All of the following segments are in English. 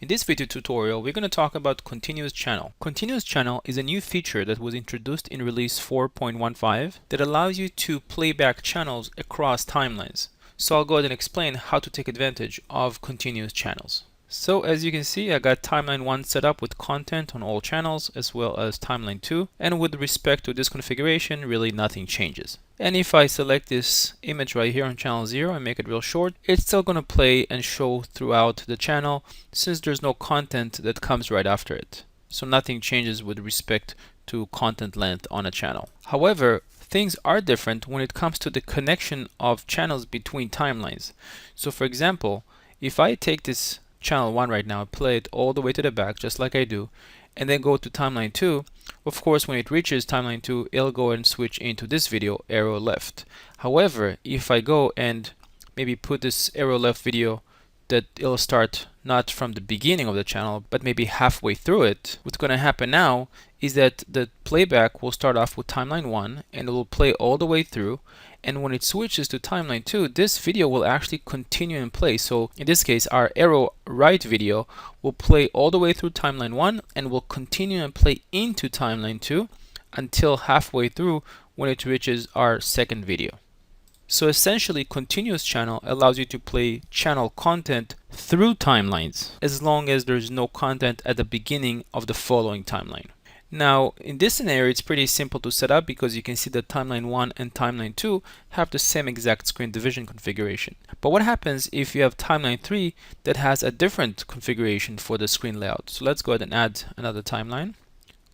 In this video tutorial, we're going to talk about continuous channel. Continuous channel is a new feature that was introduced in release 4.15 that allows you to play back channels across timelines. So I'll go ahead and explain how to take advantage of continuous channels. So as you can see, I got timeline 1 set up with content on all channels as well as timeline 2, and with respect to this configuration, really nothing changes. And if I select this image right here on channel 0 and make it real short, it's still going to play and show throughout the channel since there's no content that comes right after it. So nothing changes with respect to content length on a channel. However, things are different when it comes to the connection of channels between timelines. So for example, if I take this channel 1 right now, play it all the way to the back just like I do, and then go to timeline 2, of course when it reaches timeline 2 it'll go and switch into this video, arrow left. However, if I go and maybe put this arrow left video that it'll start not from the beginning of the channel but maybe halfway through it, what's going to happen now is that the playback will start off with timeline 1 and it will play all the way through, and when it switches to timeline 2 this video will actually continue and play. So in this case our arrow right video will play all the way through timeline 1 and will continue and play into timeline 2 until halfway through when it reaches our second video. So essentially continuous channel allows you to play channel content through timelines as long as there's no content at the beginning of the following timeline. Now in this scenario it's pretty simple to set up because you can see that timeline 1 and timeline 2 have the same exact screen division configuration. But what happens if you have timeline 3 that has a different configuration for the screen layout? So let's go ahead and add another timeline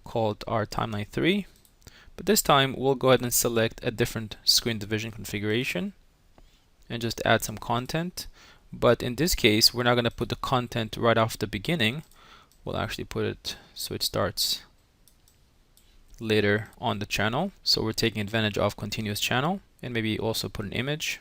called our timeline 3. But this time we'll go ahead and select a different screen division configuration and just add some content. But in this case we're not going to put the content right off the beginning. We'll actually put it so it starts later on the channel. So we're taking advantage of continuous channel, and maybe also put an image.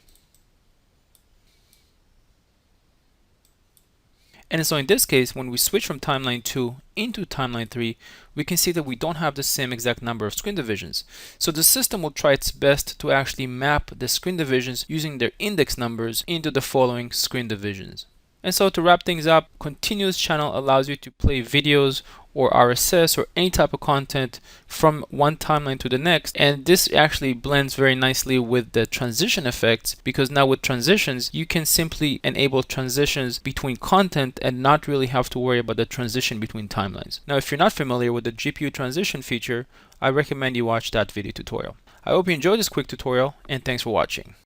And so in this case, when we switch from timeline 2 into timeline 3, we can see that we don't have the same exact number of screen divisions. So the system will try its best to actually map the screen divisions using their index numbers into the following screen divisions. And so to wrap things up, continuous channel allows you to play videos or RSS or any type of content from one timeline to the next, and this actually blends very nicely with the transition effects, because now with transitions you can simply enable transitions between content and not really have to worry about the transition between timelines. Now if you're not familiar with the GPU transition feature, I recommend you watch that video tutorial. I hope you enjoyed this quick tutorial and thanks for watching.